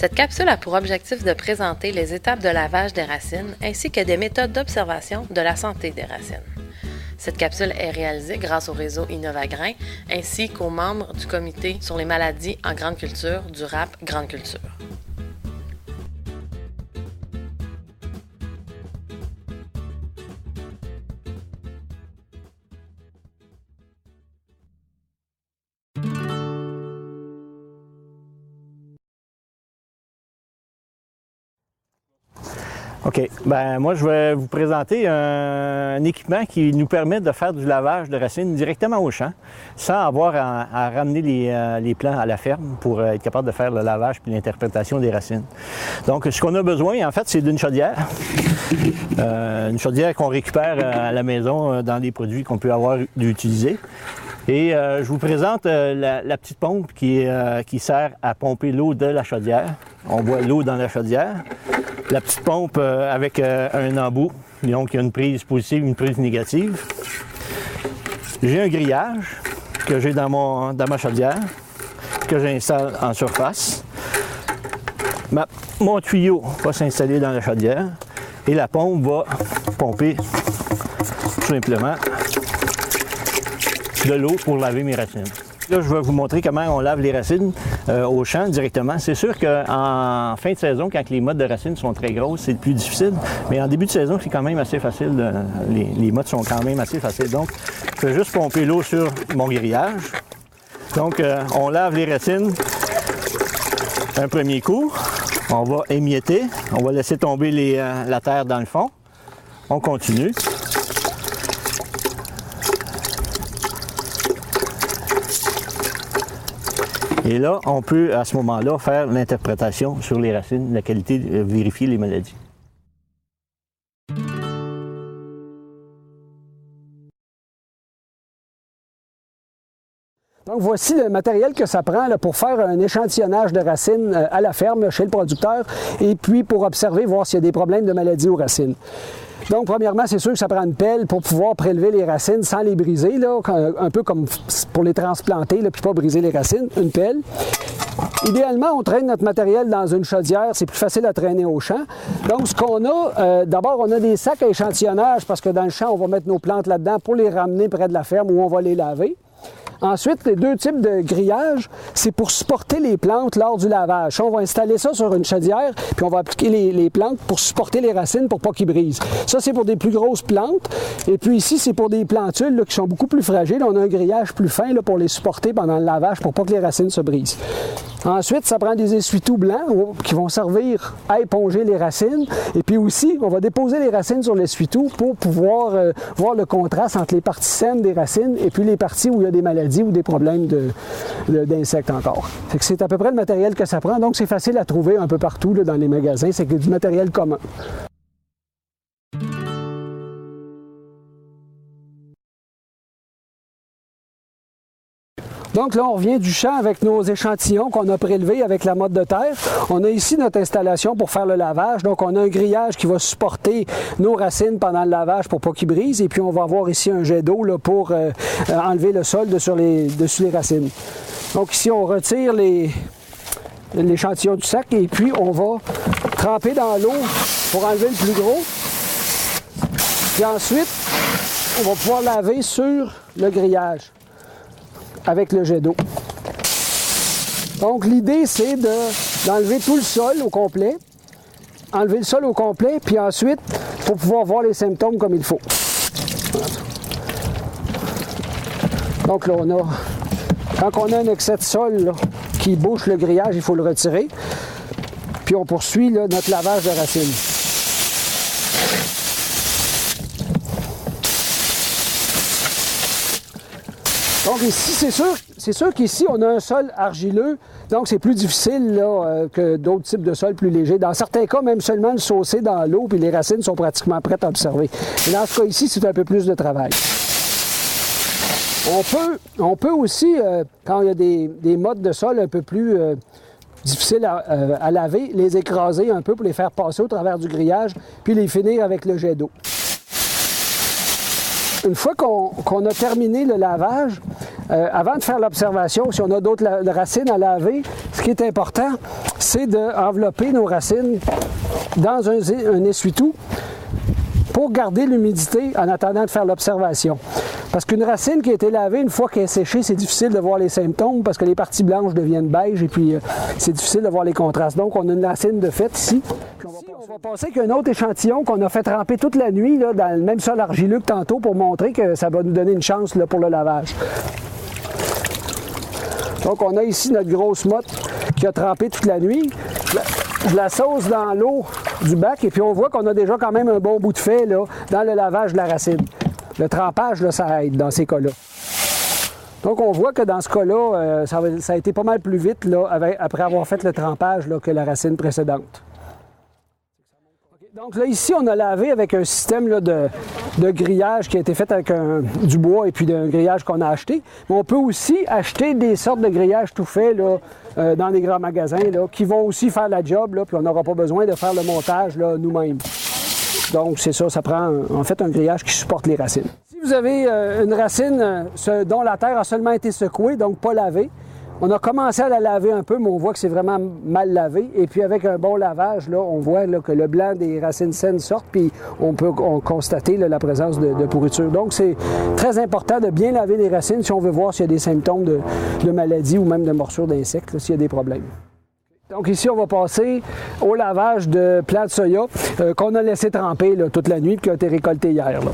Cette capsule a pour objectif de présenter les étapes de lavage des racines ainsi que des méthodes d'observation de la santé des racines. Cette capsule est réalisée grâce au réseau Innovagrain ainsi qu'aux membres du comité sur les maladies en grande culture du RAP Grande Culture. OK. Moi, je vais vous présenter un équipement qui nous permet de faire du lavage de racines directement au champ, sans avoir à ramener les plants à la ferme pour être capable de faire le lavage puis l'interprétation des racines. Donc, ce qu'on a besoin, en fait, c'est d'une chaudière. Une chaudière qu'on récupère à la maison dans les produits qu'on peut avoir utilisés. Et je vous présente la petite pompe qui sert à pomper l'eau de la chaudière. On voit l'eau dans la chaudière. La petite pompe avec un embout, donc il y a une prise positive, une prise négative. J'ai un grillage que j'ai dans ma chaudière, que j'installe en surface. Mon tuyau va s'installer dans la chaudière et la pompe va pomper tout simplement de l'eau pour laver mes racines. Là, je vais vous montrer comment on lave les racines au champ directement. C'est sûr qu'en fin de saison, quand les mottes de racines sont très grosses, c'est plus difficile. Mais en début de saison, c'est quand même assez facile. Les mottes sont quand même assez faciles. Donc, je vais juste pomper l'eau sur mon grillage. Donc, on lave les racines un premier coup. On va émietter. On va laisser tomber la terre dans le fond. On continue. Et là, on peut, à ce moment-là, faire l'interprétation sur les racines, la qualité, vérifier les maladies. Donc, voici le matériel que ça prend là, pour faire un échantillonnage de racines à la ferme, là, chez le producteur, et puis pour observer, voir s'il y a des problèmes de maladies aux racines. Donc, premièrement, c'est sûr que ça prend une pelle pour pouvoir prélever les racines sans les briser, là, un peu comme pour les transplanter, là, puis pas briser les racines, une pelle. Idéalement, on traîne notre matériel dans une chaudière, c'est plus facile à traîner au champ. Donc, ce qu'on a, d'abord, on a des sacs à échantillonnage parce que dans le champ, on va mettre nos plantes là-dedans pour les ramener près de la ferme où on va les laver. Ensuite, les deux types de grillage, c'est pour supporter les plantes lors du lavage. On va installer ça sur une chaudière, puis on va appliquer les plantes pour supporter les racines pour pas qu'ils brisent. Ça, c'est pour des plus grosses plantes. Et puis ici, c'est pour des plantules là, qui sont beaucoup plus fragiles. On a un grillage plus fin là, pour les supporter pendant le lavage pour pas que les racines se brisent. Ensuite, ça prend des essuie-tout blancs qui vont servir à éponger les racines. Et puis aussi, on va déposer les racines sur l'essuie-tout pour pouvoir voir le contraste entre les parties saines des racines et puis les parties où il y a des maladies ou des problèmes d'insectes encore. C'est à peu près le matériel que ça prend. Donc, c'est facile à trouver un peu partout là, dans les magasins. C'est du matériel commun. Donc là, on revient du champ avec nos échantillons qu'on a prélevés avec la motte de terre. On a ici notre installation pour faire le lavage. Donc, on a un grillage qui va supporter nos racines pendant le lavage pour pas qu'ils brisent. Et puis, on va avoir ici un jet d'eau là, pour enlever le sol dessus les racines. Donc, ici, on retire l'échantillon du sac et puis on va tremper dans l'eau pour enlever le plus gros. Puis ensuite, on va pouvoir laver sur le grillage avec le jet d'eau. Donc, l'idée, c'est d'enlever tout le sol au complet. Enlever le sol au complet, puis ensuite, pour pouvoir voir les symptômes comme il faut. Donc, là, quand on a un excès de sol là, qui bouche le grillage, il faut le retirer. Puis, on poursuit là, notre lavage de racines. Donc ici, c'est sûr qu'ici, on a un sol argileux, donc c'est plus difficile là, que d'autres types de sols plus légers. Dans certains cas, même seulement le saucer dans l'eau, puis les racines sont pratiquement prêtes à observer. Mais dans ce cas ici, c'est un peu plus de travail. On peut aussi, quand il y a des mottes de sol un peu plus difficiles à laver, les écraser un peu pour les faire passer au travers du grillage, puis les finir avec le jet d'eau. Une fois qu'on a terminé le lavage, avant de faire l'observation, si on a d'autres racines à laver, ce qui est important, c'est d'envelopper nos racines dans un essuie-tout pour garder l'humidité en attendant de faire l'observation. Parce qu'une racine qui a été lavée, une fois qu'elle est séchée, c'est difficile de voir les symptômes parce que les parties blanches deviennent beige et puis c'est difficile de voir les contrastes. Donc, on a une racine de fait ici. Ici, on va passer avec un autre échantillon qu'on a fait tremper toute la nuit là, dans le même sol argileux que tantôt pour montrer que ça va nous donner une chance là, pour le lavage. Donc, on a ici notre grosse motte qui a trempé toute la nuit. Je la sauce dans l'eau du bac et puis on voit qu'on a déjà quand même un bon bout de fait là, dans le lavage de la racine. Le trempage, là, ça aide dans ces cas-là. Donc, on voit que dans ce cas-là, ça a été pas mal plus vite là, après avoir fait le trempage là, que la racine précédente. Donc là, ici, on a lavé avec un système là, de grillage qui a été fait avec du bois et puis un grillage qu'on a acheté. Mais on peut aussi acheter des sortes de grillages tout faits là, dans les grands magasins là, qui vont aussi faire la job, là, puis on n'aura pas besoin de faire le montage là, nous-mêmes. Donc, c'est ça, ça prend en fait un grillage qui supporte les racines. Si vous avez une racine dont la terre a seulement été secouée, donc pas lavée, on a commencé à la laver un peu, mais on voit que c'est vraiment mal lavé. Et puis avec un bon lavage, là, on voit là, que le blanc des racines saines sort, puis on peut constater là, la présence de pourriture. Donc, c'est très important de bien laver les racines si on veut voir s'il y a des symptômes de maladie ou même de morsure d'insectes, s'il y a des problèmes. Donc ici, on va passer au lavage de plants de soya qu'on a laissé tremper là, toute la nuit et qui a été récolté hier. Là.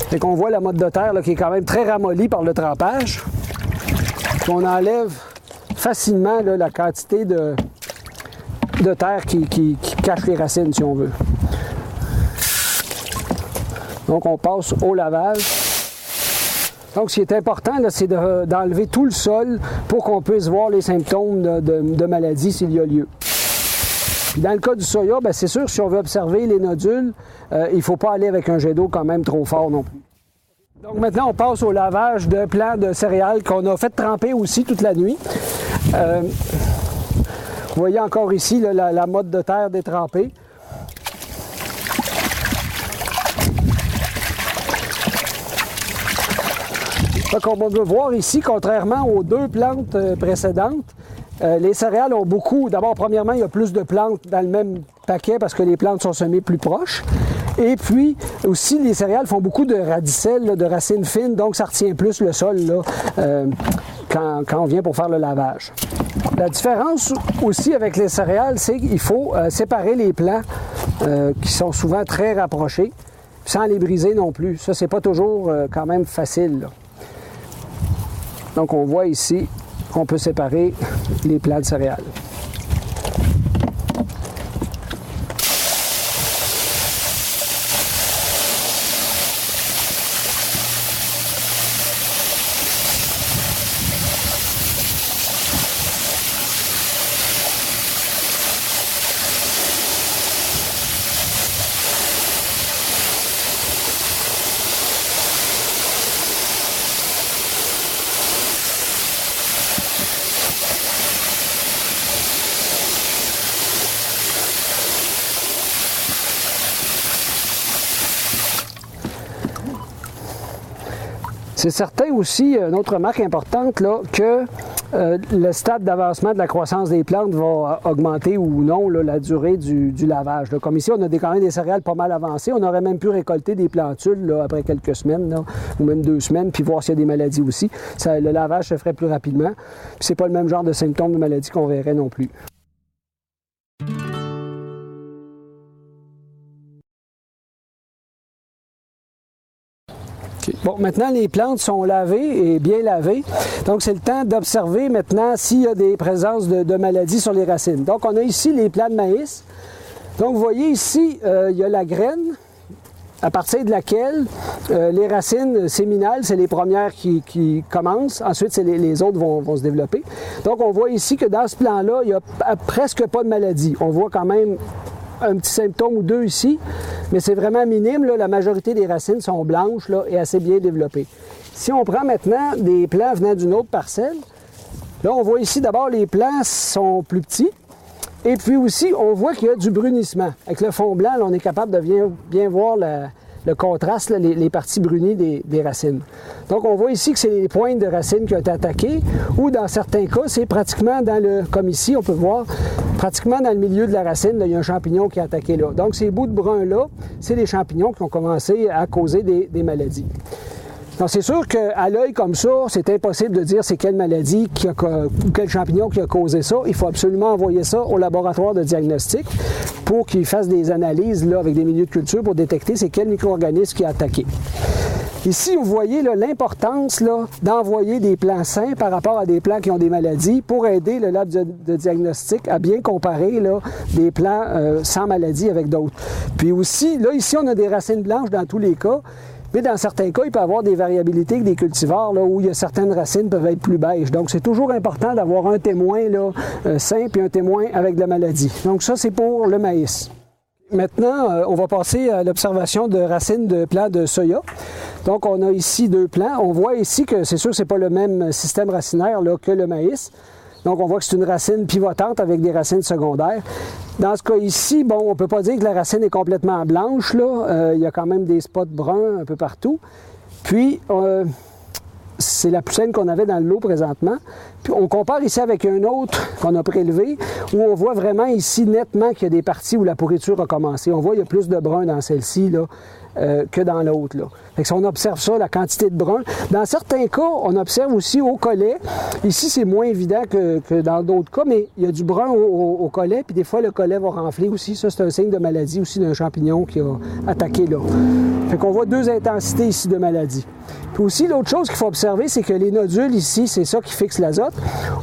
Fait qu'on voit la motte de terre là, qui est quand même très ramollie par le trempage. Puis on enlève facilement là, la quantité de terre qui cache les racines, si on veut. Donc on passe au lavage. Donc, ce qui est important, c'est d'enlever tout le sol pour qu'on puisse voir les symptômes de maladie s'il y a lieu. Puis dans le cas du soya, bien, c'est sûr, si on veut observer les nodules, il ne faut pas aller avec un jet d'eau quand même trop fort non plus. Donc maintenant, on passe au lavage de plants de céréales qu'on a fait tremper aussi toute la nuit. Vous voyez encore ici là, la motte de terre détrempée. Donc, on peut voir ici, contrairement aux deux plantes précédentes, les céréales ont beaucoup. D'abord, premièrement, il y a plus de plantes dans le même paquet parce que les plantes sont semées plus proches. Et puis, aussi, les céréales font beaucoup de radicelles, là, de racines fines, donc ça retient plus le sol là, quand on vient pour faire le lavage. La différence aussi avec les céréales, c'est qu'il faut séparer les plants qui sont souvent très rapprochés, sans les briser non plus. Ça, c'est pas toujours quand même facile, là. Donc, on voit ici qu'on peut séparer les plants de céréales. C'est certain aussi, une autre remarque importante, là, que le stade d'avancement de la croissance des plantes va augmenter ou non là, la durée du lavage. Là. Comme ici, on a quand même des céréales pas mal avancées. On aurait même pu récolter des plantules là, après quelques semaines, là, ou même 2 semaines, puis voir s'il y a des maladies aussi. Le lavage se ferait plus rapidement. Puis c'est pas le même genre de symptômes de maladie qu'on verrait non plus. Bon, maintenant, les plantes sont lavées et bien lavées. Donc, c'est le temps d'observer maintenant s'il y a des présences de maladies sur les racines. Donc, on a ici les plants de maïs. Donc, vous voyez ici, il y a la graine à partir de laquelle les racines séminales, c'est les premières qui commencent. Ensuite, c'est les autres vont se développer. Donc, on voit ici que dans ce plan-là, il n'y a presque pas de maladie. On voit quand même un petit symptôme ou deux ici, mais c'est vraiment minime. Là. La majorité des racines sont blanches là, et assez bien développées. Si on prend maintenant des plants venant d'une autre parcelle, là, on voit ici d'abord les plants sont plus petits. Et puis aussi, on voit qu'il y a du brunissement. Avec le fond blanc, là, on est capable de bien voir le contraste, là, les parties brunies des racines. Donc, on voit ici que c'est les pointes de racines qui ont été attaquées, ou dans certains cas, c'est pratiquement comme ici, on peut voir, pratiquement dans le milieu de la racine, là, il y a un champignon qui est attaqué là. Donc, ces bouts de brun-là, c'est des champignons qui ont commencé à causer des maladies. Donc, c'est sûr qu'à l'œil comme ça, c'est impossible de dire c'est quelle maladie ou quel champignon qui a causé ça. Il faut absolument envoyer ça au laboratoire de diagnostic pour qu'ils fassent des analyses là, avec des milieux de culture pour détecter c'est quel micro-organisme qui a attaqué. Ici, vous voyez l'importance d'envoyer des plants sains par rapport à des plants qui ont des maladies pour aider le lab de diagnostic à bien comparer là, des plants sans maladie avec d'autres. Puis aussi, là, ici, on a des racines blanches dans tous les cas. Mais dans certains cas, il peut y avoir des variabilités avec des cultivars là, où il y a certaines racines peuvent être plus beiges. Donc, c'est toujours important d'avoir un témoin là, sain puis un témoin avec de la maladie. Donc, ça, c'est pour le maïs. Maintenant, on va passer à l'observation de racines de plants de soya. Donc, on a ici 2 plants. On voit ici que c'est sûr que ce n'est pas le même système racinaire là, que le maïs. Donc, on voit que c'est une racine pivotante avec des racines secondaires. Dans ce cas ici, bon, on ne peut pas dire que la racine est complètement blanche, là. Il y a quand même des spots bruns un peu partout. Puis, c'est la plus saine qu'on avait dans le lot présentement. Puis, on compare ici avec un autre qu'on a prélevé, où on voit vraiment ici nettement qu'il y a des parties où la pourriture a commencé. On voit qu'il y a plus de brun dans celle-ci, là. Que dans l'autre. Fait que si on observe ça, la quantité de brun. Dans certains cas, on observe aussi au collet. Ici, c'est moins évident que dans d'autres cas, mais il y a du brun au collet, puis des fois, le collet va renfler aussi. Ça, c'est un signe de maladie aussi d'un champignon qui a attaqué là. Fait qu'on voit 2 intensités ici de maladie. Puis aussi, l'autre chose qu'il faut observer, c'est que les nodules ici, c'est ça qui fixe l'azote.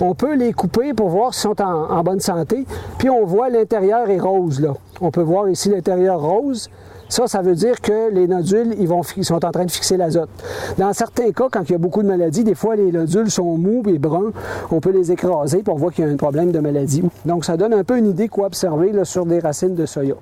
On peut les couper pour voir s'ils sont en bonne santé. Puis on voit l'intérieur est rose, là. On peut voir ici l'intérieur rose. Ça veut dire que les nodules, ils sont en train de fixer l'azote. Dans certains cas, quand il y a beaucoup de maladies, des fois, les nodules sont mous et bruns. On peut les écraser puis on voit qu'il y a un problème de maladie. Donc, ça donne un peu une idée quoi observer là, sur des racines de soya.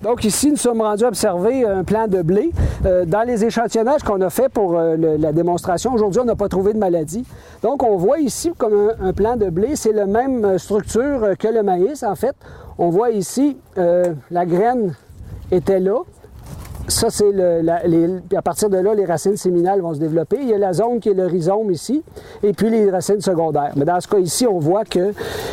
Donc ici, nous sommes rendus à observer un plant de blé. Dans les échantillonnages qu'on a fait pour la démonstration, aujourd'hui, on n'a pas trouvé de maladie. Donc on voit ici comme un plant de blé, c'est la même structure que le maïs en fait. On voit ici, la graine était là. Ça, c'est à partir de là, les racines séminales vont se développer. Il y a la zone qui est le rhizome ici, et puis les racines secondaires. Mais dans ce cas ici, on voit que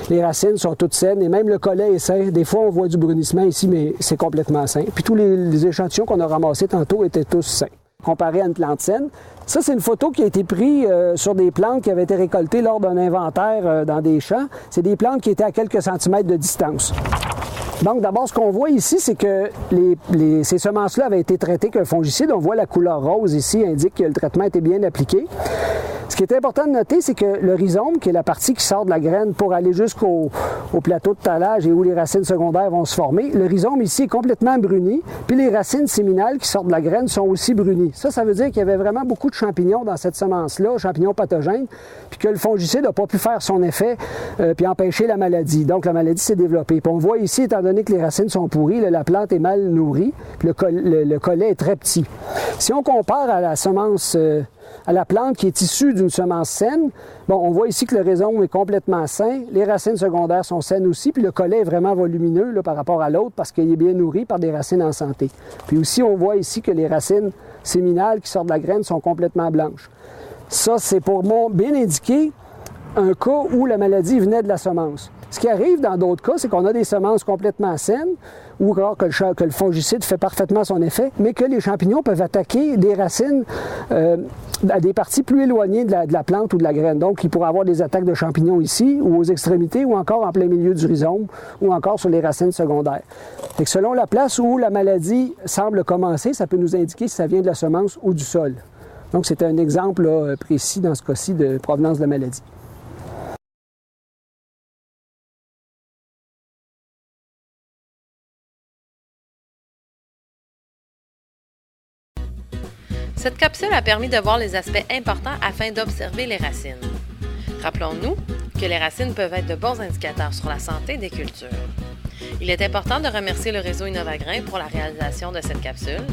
les racines sont toutes saines, et même le collet est sain. Des fois, on voit du brunissement ici, mais c'est complètement sain. Puis tous les échantillons qu'on a ramassés tantôt étaient tous sains, comparés à une plante saine. Ça, c'est une photo qui a été prise sur des plantes qui avaient été récoltées lors d'un inventaire dans des champs. C'est des plantes qui étaient à quelques centimètres de distance. Donc, d'abord, ce qu'on voit ici, c'est que ces semences-là avaient été traitées avec un fongicide. On voit la couleur rose ici, indique que le traitement a été bien appliqué. Ce qui est important de noter, c'est que le rhizome, qui est la partie qui sort de la graine pour aller jusqu'au plateau de talage et où les racines secondaires vont se former, le rhizome ici est complètement bruni, puis les racines séminales qui sortent de la graine sont aussi brunies. Ça veut dire qu'il y avait vraiment beaucoup de champignons dans cette semence-là, champignons pathogènes, puis que le fongicide n'a pas pu faire son effet puis empêcher la maladie. Donc, la maladie s'est développée. Puis on voit ici, étant donné que les racines sont pourries, la plante est mal nourrie, puis le collet est très petit. Si on compare à la semence... à la plante qui est issue d'une semence saine, bon, on voit ici que le rhizome est complètement sain, les racines secondaires sont saines aussi, puis le collet est vraiment volumineux là, par rapport à l'autre parce qu'il est bien nourri par des racines en santé. Puis aussi, on voit ici que les racines séminales qui sortent de la graine sont complètement blanches. Ça, c'est pour bien indiquer un cas où la maladie venait de la semence. Ce qui arrive dans d'autres cas, c'est qu'on a des semences complètement saines ou alors que le fongicide fait parfaitement son effet, mais que les champignons peuvent attaquer des racines à des parties plus éloignées de la plante ou de la graine. Donc, il pourrait avoir des attaques de champignons ici, ou aux extrémités, ou encore en plein milieu du rhizome, ou encore sur les racines secondaires. Fait que selon la place où la maladie semble commencer, ça peut nous indiquer si ça vient de la semence ou du sol. Donc, c'est un exemple là, précis dans ce cas-ci de provenance de la maladie. Cette capsule a permis de voir les aspects importants afin d'observer les racines. Rappelons-nous que les racines peuvent être de bons indicateurs sur la santé des cultures. Il est important de remercier le réseau Innovagrain pour la réalisation de cette capsule,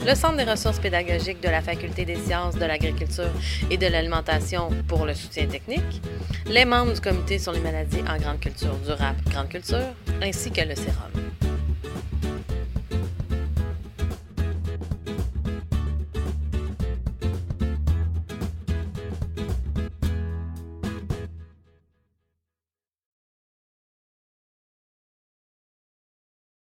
le Centre des ressources pédagogiques de la Faculté des sciences de l'agriculture et de l'alimentation pour le soutien technique, les membres du comité sur les maladies en grande culture durable Grande Culture, ainsi que le sérum.